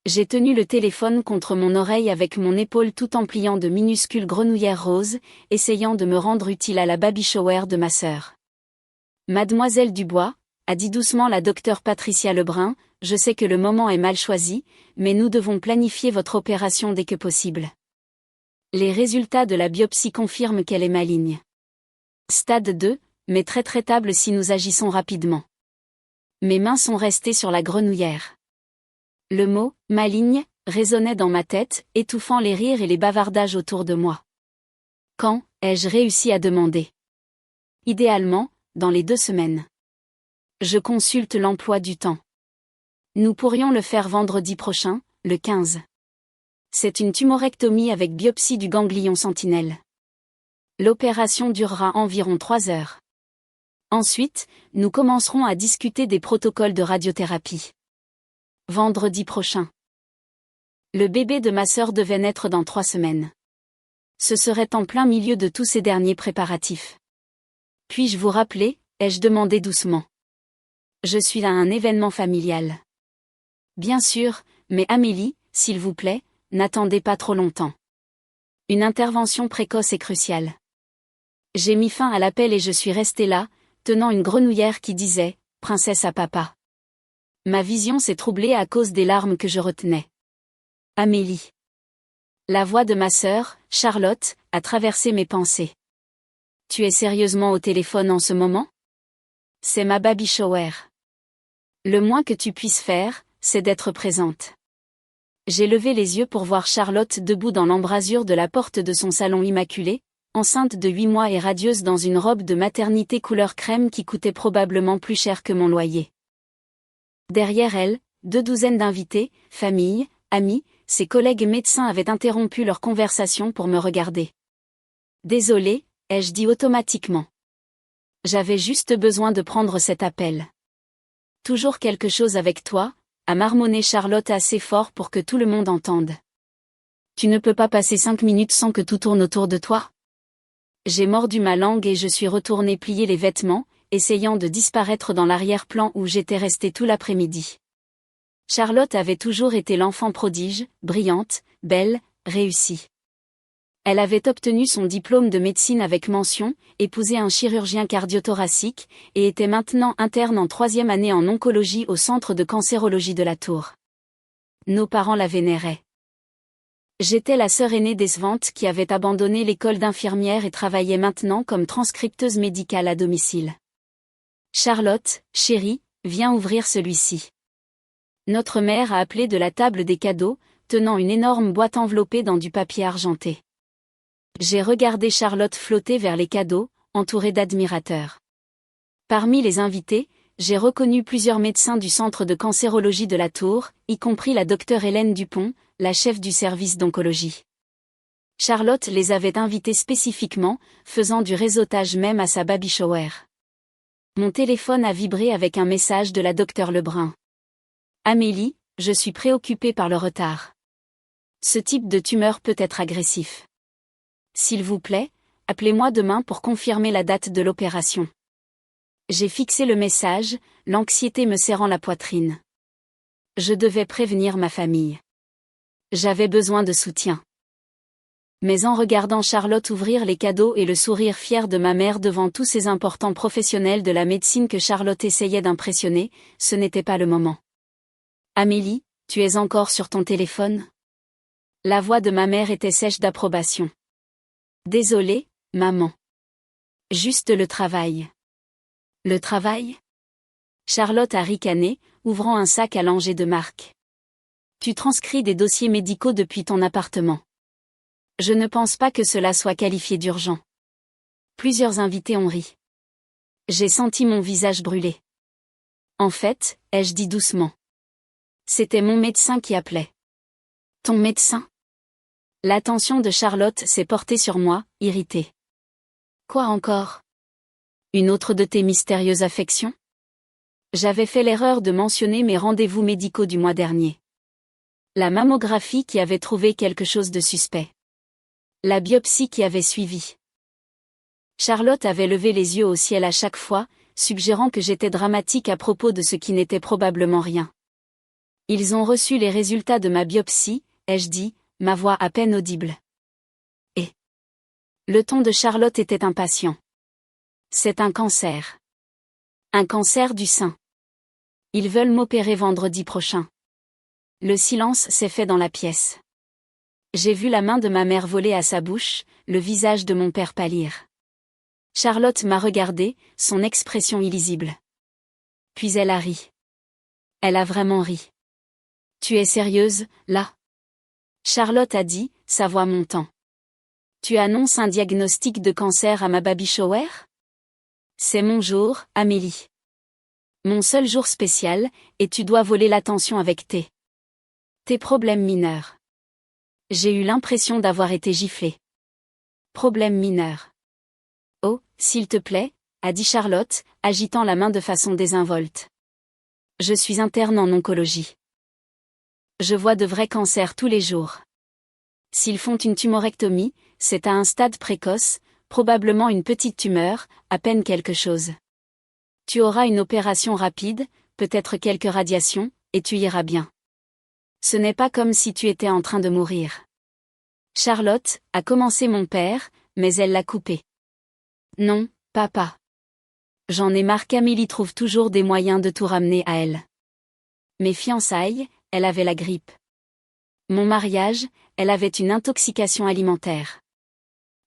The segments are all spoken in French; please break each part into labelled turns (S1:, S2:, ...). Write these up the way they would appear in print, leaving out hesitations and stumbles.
S1: J'ai tenu le téléphone contre mon oreille avec mon épaule tout en pliant de minuscules grenouillères roses, essayant de me rendre utile à la baby shower de ma sœur. Mademoiselle Dubois, a dit doucement la docteure Patricia Lebrun, je sais que le moment est mal choisi, mais nous devons planifier votre opération dès que possible. Les résultats de la biopsie confirment qu'elle est maligne. Stade 2, mais très traitable si nous agissons rapidement. Mes mains sont restées sur la grenouillère. Le mot « maligne » résonnait dans ma tête, étouffant les rires et les bavardages autour de moi. Quand ai-je réussi à demander? Idéalement, dans les 2 semaines. Je consulte l'emploi du temps. Nous pourrions le faire vendredi prochain, le 15. C'est une tumorectomie avec biopsie du ganglion sentinelle. L'opération durera environ 3 heures. Ensuite, nous commencerons à discuter des protocoles de radiothérapie. Vendredi prochain. Le bébé de ma sœur devait naître dans 3 semaines. Ce serait en plein milieu de tous ces derniers préparatifs. Puis-je vous rappeler, ai-je demandé doucement. Je suis à un événement familial. Bien sûr, mais Amélie, s'il vous plaît, n'attendez pas trop longtemps. Une intervention précoce est cruciale. J'ai mis fin à l'appel et je suis restée là, tenant une grenouillère qui disait « Princesse à papa ». Ma vision s'est troublée à cause des larmes que je retenais. Amélie. La voix de ma sœur, Charlotte, a traversé mes pensées. Tu es sérieusement au téléphone en ce moment? C'est ma baby shower. Le moins que tu puisses faire, c'est d'être présente. J'ai levé les yeux pour voir Charlotte debout dans l'embrasure de la porte de son salon immaculé, enceinte de 8 mois et radieuse dans une robe de maternité couleur crème qui coûtait probablement plus cher que mon loyer. Derrière elle, 2 douzaines d'invités, familles, amis, ses collègues médecins avaient interrompu leur conversation pour me regarder. Désolée, ai-je dit automatiquement. J'avais juste besoin de prendre cet appel. Toujours quelque chose avec toi, a marmonné Charlotte assez fort pour que tout le monde entende. Tu ne peux pas passer 5 minutes sans que tout tourne autour de toi? J'ai mordu ma langue et je suis retournée plier les vêtements, essayant de disparaître dans l'arrière-plan où j'étais restée tout l'après-midi. Charlotte avait toujours été l'enfant prodige, brillante, belle, réussie. Elle avait obtenu son diplôme de médecine avec mention, épousé un chirurgien cardiothoracique, et était maintenant interne en 3e année en oncologie au centre de cancérologie de la Tour. Nos parents la vénéraient. J'étais la sœur aînée décevante qui avait abandonné l'école d'infirmière et travaillait maintenant comme transcripteuse médicale à domicile. Charlotte, chérie, viens ouvrir celui-ci. Notre mère a appelé de la table des cadeaux, tenant une énorme boîte enveloppée dans du papier argenté. J'ai regardé Charlotte flotter vers les cadeaux, entourée d'admirateurs. Parmi les invités, j'ai reconnu plusieurs médecins du centre de cancérologie de la Tour, y compris la docteure Hélène Dupont, la chef du service d'oncologie. Charlotte les avait invités spécifiquement, faisant du réseautage même à sa baby shower. Mon téléphone a vibré avec un message de la docteure Lebrun. Amélie, je suis préoccupée par le retard. Ce type de tumeur peut être agressif. S'il vous plaît, appelez-moi demain pour confirmer la date de l'opération. J'ai fixé le message, l'anxiété me serrant la poitrine. Je devais prévenir ma famille. J'avais besoin de soutien. Mais en regardant Charlotte ouvrir les cadeaux et le sourire fier de ma mère devant tous ces importants professionnels de la médecine que Charlotte essayait d'impressionner, ce n'était pas le moment. Amélie, tu es encore sur ton téléphone? La voix de ma mère était sèche d'approbation. Désolée, maman. Juste le travail. Le travail? Charlotte a ricané, ouvrant un sac à langer de marque. Tu transcris des dossiers médicaux depuis ton appartement. Je ne pense pas que cela soit qualifié d'urgent. Plusieurs invités ont ri. J'ai senti mon visage brûler. En fait, ai-je dit doucement. C'était mon médecin qui appelait. Ton médecin? L'attention de Charlotte s'est portée sur moi, irritée. Quoi encore? Une autre de tes mystérieuses affections? J'avais fait l'erreur de mentionner mes rendez-vous médicaux du mois dernier. La mammographie qui avait trouvé quelque chose de suspect. La biopsie qui avait suivi. Charlotte avait levé les yeux au ciel à chaque fois, suggérant que j'étais dramatique à propos de ce qui n'était probablement rien. Ils ont reçu les résultats de ma biopsie, ai-je dit, ma voix à peine audible. Et le ton de Charlotte était impatient. C'est un cancer. Un cancer du sein. Ils veulent m'opérer vendredi prochain. Le silence s'est fait dans la pièce. J'ai vu la main de ma mère voler à sa bouche, le visage de mon père pâlir. Charlotte m'a regardé, son expression illisible. Puis elle a ri. Elle a vraiment ri. Tu es sérieuse, là? Charlotte a dit, sa voix montant. Tu annonces un diagnostic de cancer à ma baby shower? C'est mon jour, Amélie. Mon seul jour spécial, et tu dois voler l'attention avec tes problèmes mineurs. J'ai eu l'impression d'avoir été giflée. Problèmes mineurs. Oh, s'il te plaît, a dit Charlotte, agitant la main de façon désinvolte. Je suis interne en oncologie. Je vois de vrais cancers tous les jours. S'ils font une tumorectomie, c'est à un stade précoce, probablement une petite tumeur, à peine quelque chose. Tu auras une opération rapide, peut-être quelques radiations, et tu iras bien. Ce n'est pas comme si tu étais en train de mourir. Charlotte, a commencé mon père, mais elle l'a coupé. Non, papa. J'en ai marre qu'Amélie trouve toujours des moyens de tout ramener à elle. Mes fiançailles, elle avait la grippe. Mon mariage, elle avait une intoxication alimentaire.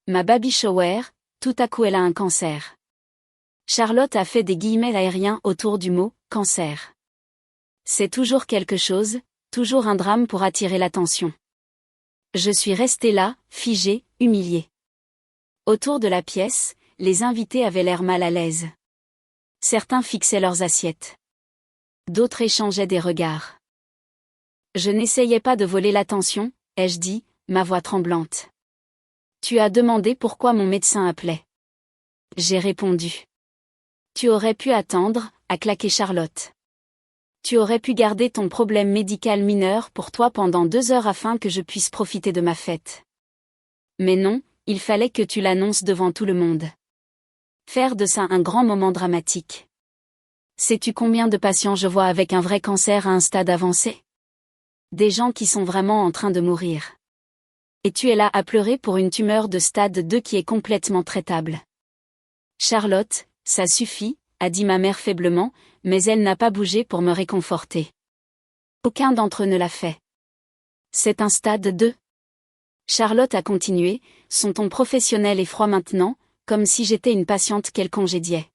S1: Ma baby shower, tout à coup elle a un cancer. Charlotte a fait des guillemets aériens autour du mot « cancer ». C'est toujours quelque chose, toujours un drame pour attirer l'attention. Je suis restée là, figée, humiliée. Autour de la pièce, les invités avaient l'air mal à l'aise. Certains fixaient leurs assiettes. D'autres échangeaient des regards. Je n'essayais pas de voler l'attention, ai-je dit, ma voix tremblante. Tu as demandé pourquoi mon médecin appelait. J'ai répondu. Tu aurais pu attendre, a claqué Charlotte. Tu aurais pu garder ton problème médical mineur pour toi pendant 2 heures afin que je puisse profiter de ma fête. Mais non, il fallait que tu l'annonces devant tout le monde. Faire de ça un grand moment dramatique. Sais-tu combien de patients je vois avec un vrai cancer à un stade avancé? Des gens qui sont vraiment en train de mourir. Et tu es là à pleurer pour une tumeur de stade 2 qui est complètement traitable. Charlotte, ça suffit, a dit ma mère faiblement, mais elle n'a pas bougé pour me réconforter. Aucun d'entre eux ne l'a fait. C'est un stade 2. Charlotte a continué, son ton professionnel et froid maintenant, comme si j'étais une patiente qu'elle congédiait.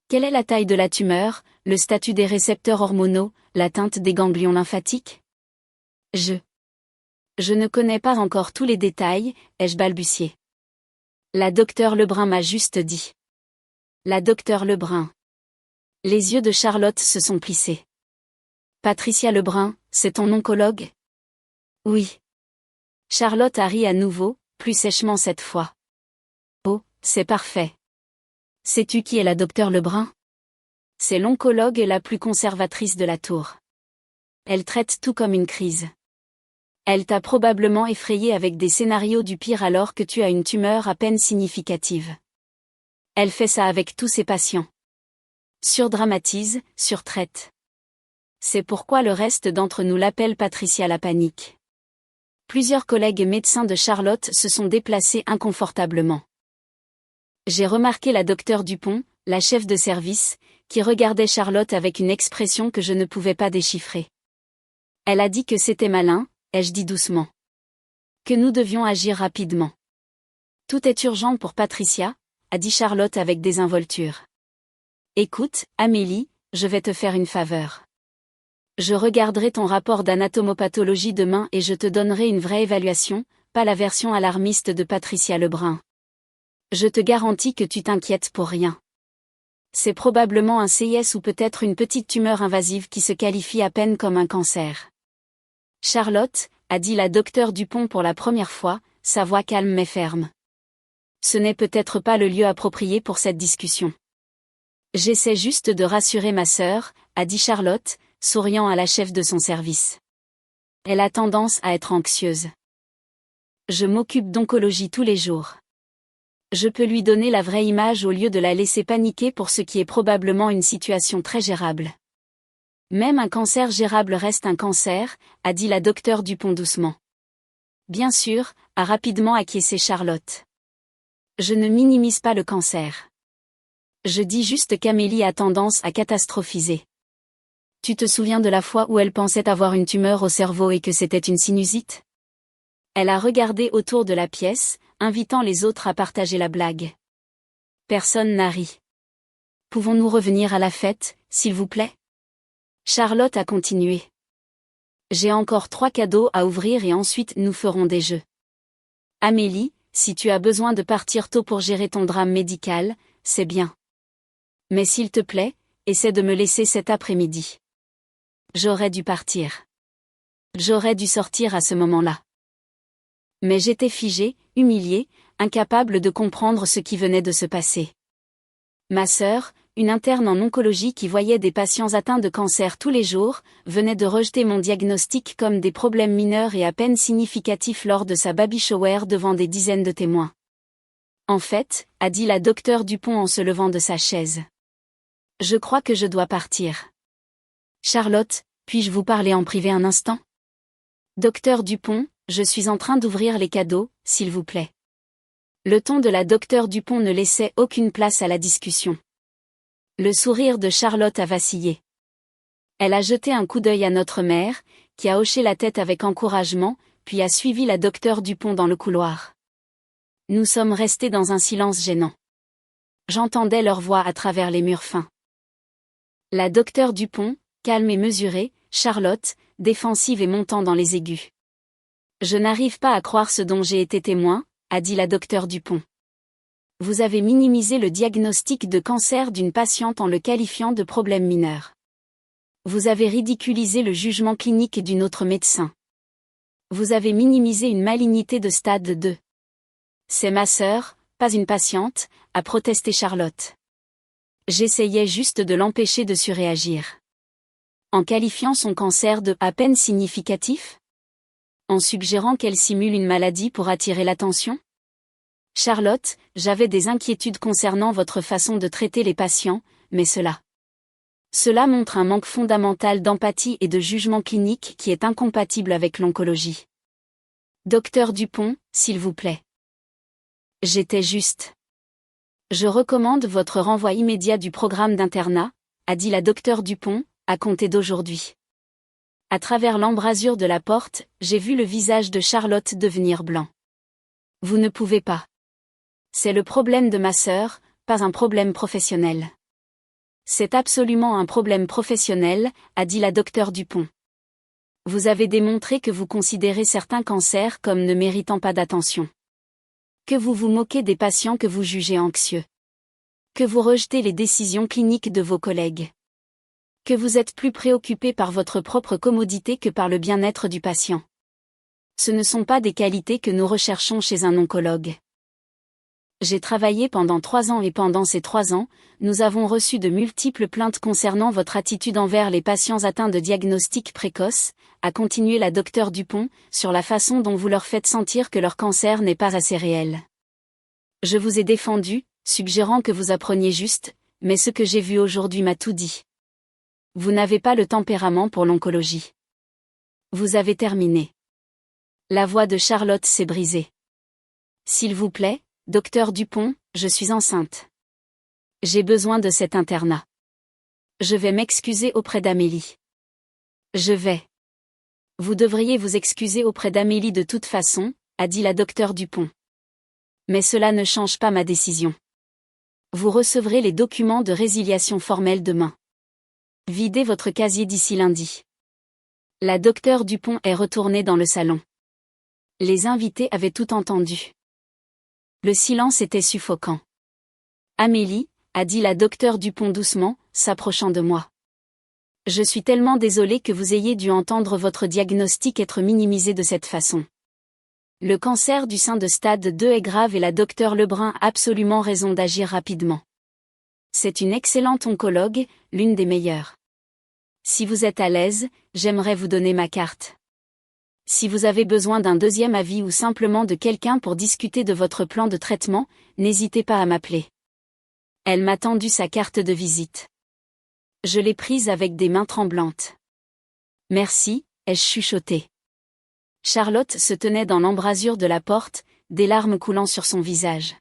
S1: Quelle est la taille de la tumeur, le statut des récepteurs hormonaux, l'atteinte des ganglions lymphatiques? Je ne connais pas encore tous les détails, ai-je balbutié. La docteure Lebrun m'a juste dit. La docteure Lebrun. Les yeux de Charlotte se sont plissés. Patricia Lebrun, c'est ton oncologue? Oui. Charlotte a ri à nouveau, plus sèchement cette fois. Oh, c'est parfait. Sais-tu qui est la docteure Lebrun? C'est l'oncologue la plus conservatrice de la tour. Elle traite tout comme une crise. Elle t'a probablement effrayé avec des scénarios du pire alors que tu as une tumeur à peine significative. Elle fait ça avec tous ses patients. Surdramatise, surtraite. C'est pourquoi le reste d'entre nous l'appelle Patricia la panique. Plusieurs collègues médecins de Charlotte se sont déplacés inconfortablement. J'ai remarqué la docteure Dupont, la chef de service, qui regardait Charlotte avec une expression que je ne pouvais pas déchiffrer. Elle a dit que c'était malin, ai-je dit doucement. Que nous devions agir rapidement. Tout est urgent pour Patricia, a dit Charlotte avec désinvolture. Écoute, Amélie, je vais te faire une faveur. Je regarderai ton rapport d'anatomopathologie demain et je te donnerai une vraie évaluation, pas la version alarmiste de Patricia Lebrun. Je te garantis que tu t'inquiètes pour rien. C'est probablement un CIS ou peut-être une petite tumeur invasive qui se qualifie à peine comme un cancer. Charlotte, a dit la docteure Dupont pour la première fois, sa voix calme mais ferme. Ce n'est peut-être pas le lieu approprié pour cette discussion. J'essaie juste de rassurer ma sœur, a dit Charlotte, souriant à la chef de son service. Elle a tendance à être anxieuse. Je m'occupe d'oncologie tous les jours. Je peux lui donner la vraie image au lieu de la laisser paniquer pour ce qui est probablement une situation très gérable. Même un cancer gérable reste un cancer, a dit la docteure Dupont doucement. Bien sûr, a rapidement acquiescé Charlotte. Je ne minimise pas le cancer. Je dis juste qu'Amélie a tendance à catastrophiser. Tu te souviens de la fois où elle pensait avoir une tumeur au cerveau et que c'était une sinusite? Elle a regardé autour de la pièce, invitant les autres à partager la blague. Personne n'a ri. Pouvons-nous revenir à la fête, s'il vous plaît? Charlotte a continué. J'ai encore 3 cadeaux à ouvrir et ensuite nous ferons des jeux. Amélie, si tu as besoin de partir tôt pour gérer ton drame médical, c'est bien. Mais s'il te plaît, essaie de me laisser cet après-midi. J'aurais dû partir. J'aurais dû sortir à ce moment-là. Mais j'étais figée, humiliée, incapable de comprendre ce qui venait de se passer. Ma sœur, une interne en oncologie qui voyait des patients atteints de cancer tous les jours, venait de rejeter mon diagnostic comme des problèmes mineurs et à peine significatifs lors de sa baby shower devant des dizaines de témoins. En fait, a dit la docteure Dupont en se levant de sa chaise. Je crois que je dois partir. Charlotte, puis-je vous parler en privé un instant? Docteur Dupont, je suis en train d'ouvrir les cadeaux, s'il vous plaît. Le ton de la docteure Dupont ne laissait aucune place à la discussion. Le sourire de Charlotte a vacillé. Elle a jeté un coup d'œil à notre mère, qui a hoché la tête avec encouragement, puis a suivi la docteure Dupont dans le couloir. Nous sommes restés dans un silence gênant. J'entendais leur voix à travers les murs fins. La docteure Dupont, calme et mesurée, Charlotte, défensive et montant dans les aigus. Je n'arrive pas à croire ce dont j'ai été témoin, a dit la docteure Dupont. Vous avez minimisé le diagnostic de cancer d'une patiente en le qualifiant de problème mineur. Vous avez ridiculisé le jugement clinique d'une autre médecin. Vous avez minimisé une malignité de stade 2. C'est ma sœur, pas une patiente, a protesté Charlotte. J'essayais juste de l'empêcher de surréagir. En qualifiant son cancer de à peine significatif? En suggérant qu'elle simule une maladie pour attirer l'attention? Charlotte, j'avais des inquiétudes concernant votre façon de traiter les patients, mais cela montre un manque fondamental d'empathie et de jugement clinique qui est incompatible avec l'oncologie. Docteur Dupont, s'il vous plaît. J'étais juste. Je recommande votre renvoi immédiat du programme d'internat, a dit la docteure Dupont, à compter d'aujourd'hui. À travers l'embrasure de la porte, j'ai vu le visage de Charlotte devenir blanc. Vous ne pouvez pas. C'est le problème de ma sœur, pas un problème professionnel. C'est absolument un problème professionnel, a dit la docteure Dupont. Vous avez démontré que vous considérez certains cancers comme ne méritant pas d'attention. Que vous vous moquez des patients que vous jugez anxieux. Que vous rejetez les décisions cliniques de vos collègues. Que vous êtes plus préoccupé par votre propre commodité que par le bien-être du patient. Ce ne sont pas des qualités que nous recherchons chez un oncologue. J'ai travaillé pendant 3 ans et pendant ces 3 ans, nous avons reçu de multiples plaintes concernant votre attitude envers les patients atteints de diagnostics précoces, a continué la docteure Dupont, sur la façon dont vous leur faites sentir que leur cancer n'est pas assez réel. Je vous ai défendu, suggérant que vous appreniez juste, mais ce que j'ai vu aujourd'hui m'a tout dit. Vous n'avez pas le tempérament pour l'oncologie. Vous avez terminé. La voix de Charlotte s'est brisée. S'il vous plaît, docteur Dupont, je suis enceinte. J'ai besoin de cet internat. Je vais m'excuser auprès d'Amélie. Je vais. Vous devriez vous excuser auprès d'Amélie de toute façon, a dit la docteure Dupont. Mais cela ne change pas ma décision. Vous recevrez les documents de résiliation formelle demain. Videz votre casier d'ici lundi. La docteure Dupont est retournée dans le salon. Les invités avaient tout entendu. Le silence était suffocant. Amélie, a dit la docteure Dupont doucement, s'approchant de moi. Je suis tellement désolée que vous ayez dû entendre votre diagnostic être minimisé de cette façon. Le cancer du sein de stade 2 est grave et la docteure Lebrun a absolument raison d'agir rapidement. C'est une excellente oncologue, l'une des meilleures. Si vous êtes à l'aise, j'aimerais vous donner ma carte. Si vous avez besoin d'un deuxième avis ou simplement de quelqu'un pour discuter de votre plan de traitement, n'hésitez pas à m'appeler. Elle m'a tendu sa carte de visite. Je l'ai prise avec des mains tremblantes. Merci, ai-je chuchoté. Charlotte se tenait dans l'embrasure de la porte, des larmes coulant sur son visage.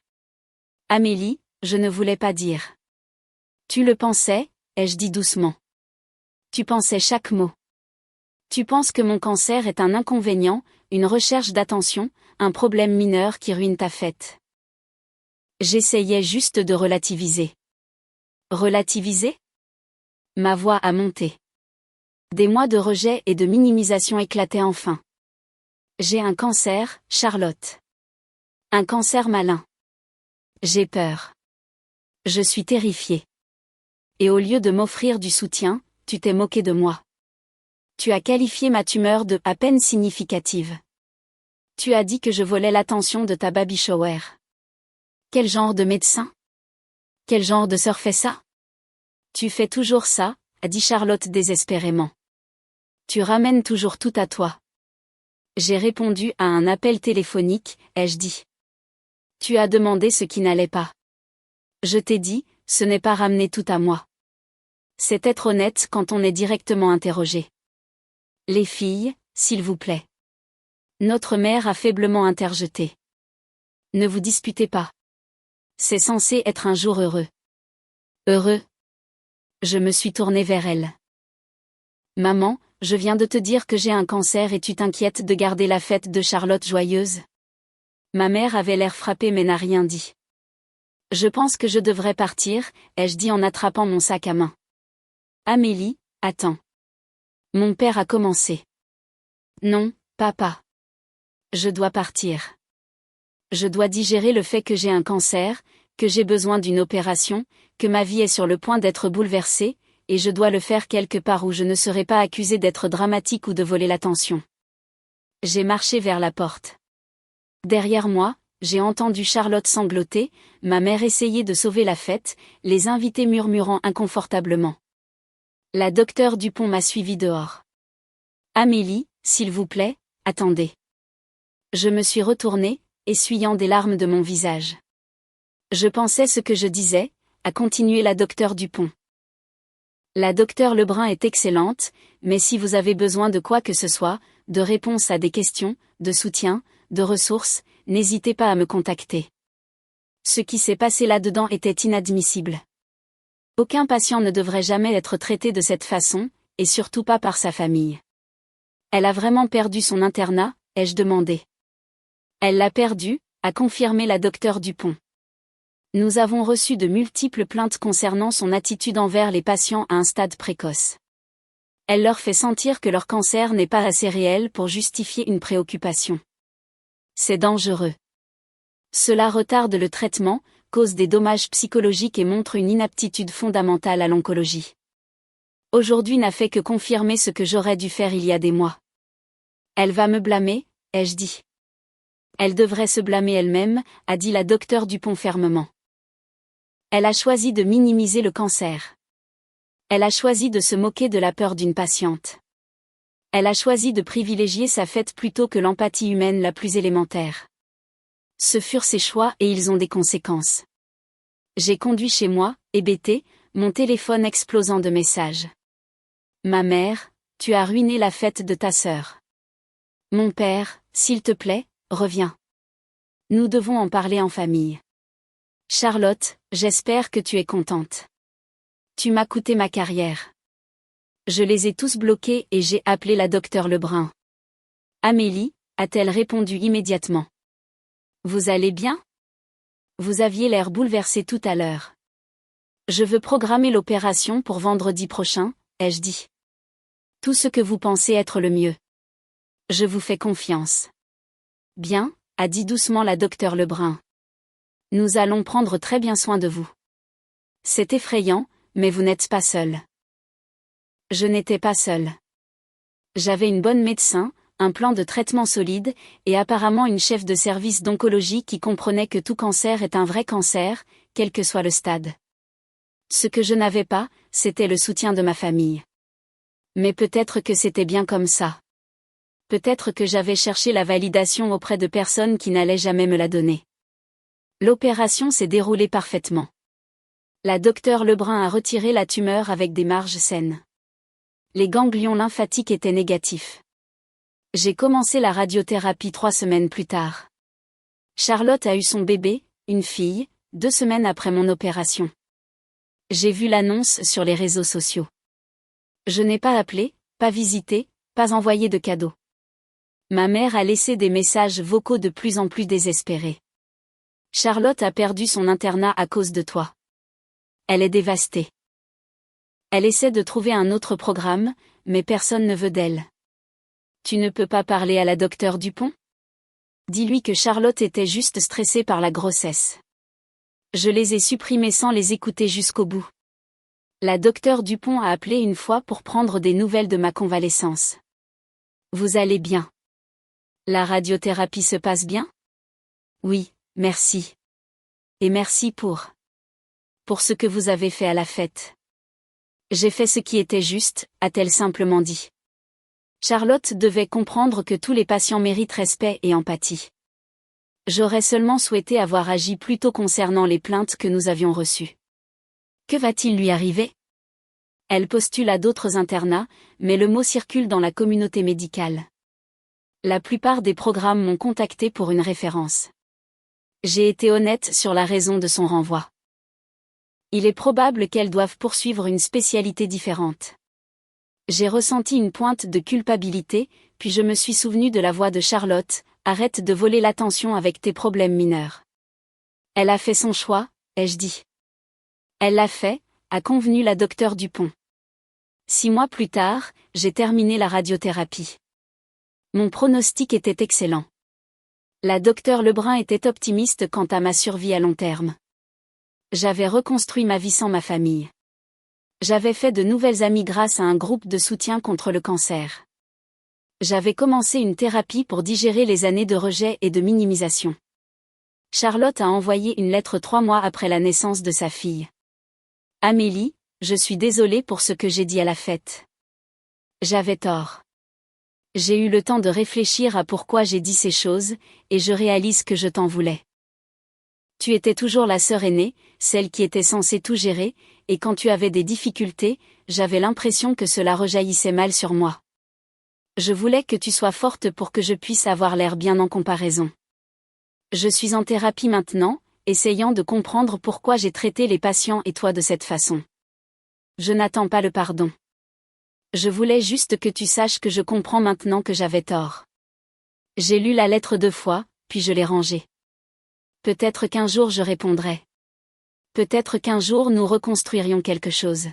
S1: Amélie, je ne voulais pas dire. Tu le pensais, ai-je dit doucement. Tu pensais chaque mot. Tu penses que mon cancer est un inconvénient, une recherche d'attention, un problème mineur qui ruine ta fête. J'essayais juste de relativiser. Relativiser ? Ma voix a monté. Des mois de rejet et de minimisation éclataient enfin. J'ai un cancer, Charlotte. Un cancer malin. J'ai peur. Je suis terrifiée. Et au lieu de m'offrir du soutien, tu t'es moqué de moi. Tu as qualifié ma tumeur de « à peine significative ». Tu as dit que je volais l'attention de ta baby shower. Quel genre de médecin ? Quel genre de sœur fait ça ? Tu fais toujours ça, a dit Charlotte désespérément. Tu ramènes toujours tout à toi. J'ai répondu à un appel téléphonique, ai-je dit. Tu as demandé ce qui n'allait pas. Je t'ai dit, ce n'est pas ramener tout à moi. C'est être honnête quand on est directement interrogé. Les filles, s'il vous plaît. Notre mère a faiblement interjeté. Ne vous disputez pas. C'est censé être un jour heureux. Heureux ? Je me suis tournée vers elle. Maman, je viens de te dire que j'ai un cancer et tu t'inquiètes de garder la fête de Charlotte joyeuse ? Ma mère avait l'air frappée mais n'a rien dit. Je pense que je devrais partir, ai-je dit en attrapant mon sac à main. Amélie, attends. Mon père a commencé. Non, papa. Je dois partir. Je dois digérer le fait que j'ai un cancer, que j'ai besoin d'une opération, que ma vie est sur le point d'être bouleversée, et je dois le faire quelque part où je ne serai pas accusée d'être dramatique ou de voler l'attention. J'ai marché vers la porte. Derrière moi, j'ai entendu Charlotte sangloter, ma mère essayer de sauver la fête, les invités murmurant inconfortablement. La docteure Dupont m'a suivi dehors. Amélie, s'il vous plaît, attendez. Je me suis retournée, essuyant des larmes de mon visage. Je pensais ce que je disais, a continué la docteure Dupont. La docteure Lebrun est excellente, mais si vous avez besoin de quoi que ce soit, de réponses à des questions, de soutien, de ressources, n'hésitez pas à me contacter. Ce qui s'est passé là-dedans était inadmissible. Aucun patient ne devrait jamais être traité de cette façon, et surtout pas par sa famille. Elle a vraiment perdu son internat, ai-je demandé. Elle l'a perdu, a confirmé la docteure Dupont. Nous avons reçu de multiples plaintes concernant son attitude envers les patients à un stade précoce. Elle leur fait sentir que leur cancer n'est pas assez réel pour justifier une préoccupation. C'est dangereux. Cela retarde le traitement, cause des dommages psychologiques et montre une inaptitude fondamentale à l'oncologie. Aujourd'hui n'a fait que confirmer ce que j'aurais dû faire il y a des mois. Elle va me blâmer, ai-je dit. Elle devrait se blâmer elle-même, a dit la docteure Dupont fermement. Elle a choisi de minimiser le cancer. Elle a choisi de se moquer de la peur d'une patiente. Elle a choisi de privilégier sa fête plutôt que l'empathie humaine la plus élémentaire. Ce furent ses choix et ils ont des conséquences. J'ai conduit chez moi, hébété, mon téléphone explosant de messages. Ma mère, tu as ruiné la fête de ta sœur. Mon père, s'il te plaît, reviens. Nous devons en parler en famille. Charlotte, j'espère que tu es contente. Tu m'as coûté ma carrière. Je les ai tous bloqués et j'ai appelé la docteure Lebrun. Amélie, a-t-elle répondu immédiatement. Vous allez bien ? Vous aviez l'air bouleversée tout à l'heure. Je veux programmer l'opération pour vendredi prochain, ai-je dit. Tout ce que vous pensez être le mieux. Je vous fais confiance. Bien, a dit doucement la docteure Lebrun. Nous allons prendre très bien soin de vous. C'est effrayant, mais vous n'êtes pas seul. Je n'étais pas seule. J'avais une bonne médecin, un plan de traitement solide, et apparemment une chef de service d'oncologie qui comprenait que tout cancer est un vrai cancer, quel que soit le stade. Ce que je n'avais pas, c'était le soutien de ma famille. Mais peut-être que c'était bien comme ça. Peut-être que j'avais cherché la validation auprès de personnes qui n'allaient jamais me la donner. L'opération s'est déroulée parfaitement. La docteure Lebrun a retiré la tumeur avec des marges saines. Les ganglions lymphatiques étaient négatifs. J'ai commencé la radiothérapie 3 semaines plus tard. Charlotte a eu son bébé, une fille, 2 semaines après mon opération. J'ai vu l'annonce sur les réseaux sociaux. Je n'ai pas appelé, pas visité, pas envoyé de cadeaux. Ma mère a laissé des messages vocaux de plus en plus désespérés. Charlotte a perdu son internat à cause de toi. Elle est dévastée. Elle essaie de trouver un autre programme, mais personne ne veut d'elle. Tu ne peux pas parler à la docteure Dupont? Dis-lui que Charlotte était juste stressée par la grossesse. Je les ai supprimés sans les écouter jusqu'au bout. La docteure Dupont a appelé une fois pour prendre des nouvelles de ma convalescence. Vous allez bien? La radiothérapie se passe bien? Oui, merci. Et merci pour ce que vous avez fait à la fête. J'ai fait ce qui était juste, a-t-elle simplement dit. Charlotte devait comprendre que tous les patients méritent respect et empathie. J'aurais seulement souhaité avoir agi plus tôt concernant les plaintes que nous avions reçues. Que va-t-il lui arriver? Elle postule à d'autres internats, mais le mot circule dans la communauté médicale. La plupart des programmes m'ont contacté pour une référence. J'ai été honnête sur la raison de son renvoi. Il est probable qu'elles doivent poursuivre une spécialité différente. J'ai ressenti une pointe de culpabilité, puis je me suis souvenu de la voix de Charlotte, arrête de voler l'attention avec tes problèmes mineurs. Elle a fait son choix, ai-je dit. Elle l'a fait, a convenu la docteure Dupont. 6 mois plus tard, j'ai terminé la radiothérapie. Mon pronostic était excellent. La docteure Lebrun était optimiste quant à ma survie à long terme. J'avais reconstruit ma vie sans ma famille. J'avais fait de nouvelles amies grâce à un groupe de soutien contre le cancer. J'avais commencé une thérapie pour digérer les années de rejet et de minimisation. Charlotte a envoyé une lettre 3 mois après la naissance de sa fille. Amélie, je suis désolée pour ce que j'ai dit à la fête. J'avais tort. J'ai eu le temps de réfléchir à pourquoi j'ai dit ces choses, et je réalise que je t'en voulais. Tu étais toujours la sœur aînée, celle qui était censée tout gérer, et quand tu avais des difficultés, j'avais l'impression que cela rejaillissait mal sur moi. Je voulais que tu sois forte pour que je puisse avoir l'air bien en comparaison. Je suis en thérapie maintenant, essayant de comprendre pourquoi j'ai traité les patients et toi de cette façon. Je n'attends pas le pardon. Je voulais juste que tu saches que je comprends maintenant que j'avais tort. J'ai lu la lettre 2 fois, puis je l'ai rangée. Peut-être qu'un jour je répondrai. Peut-être qu'un jour nous reconstruirions quelque chose.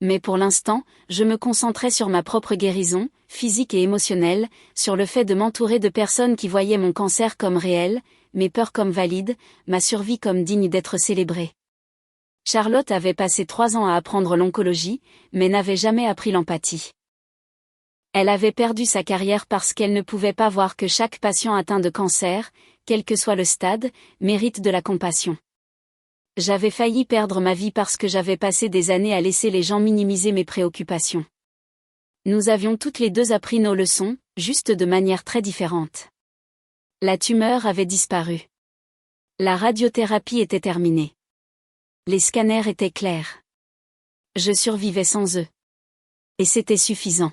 S1: Mais pour l'instant, je me concentrais sur ma propre guérison, physique et émotionnelle, sur le fait de m'entourer de personnes qui voyaient mon cancer comme réel, mes peurs comme valides, ma survie comme digne d'être célébrée. Charlotte avait passé 3 ans à apprendre l'oncologie, mais n'avait jamais appris l'empathie. Elle avait perdu sa carrière parce qu'elle ne pouvait pas voir que chaque patient atteint de cancer, quel que soit le stade, mérite de la compassion. J'avais failli perdre ma vie parce que j'avais passé des années à laisser les gens minimiser mes préoccupations. Nous avions toutes les deux appris nos leçons, juste de manière très différente. La tumeur avait disparu. La radiothérapie était terminée. Les scanners étaient clairs. Je survivais sans eux. Et c'était suffisant.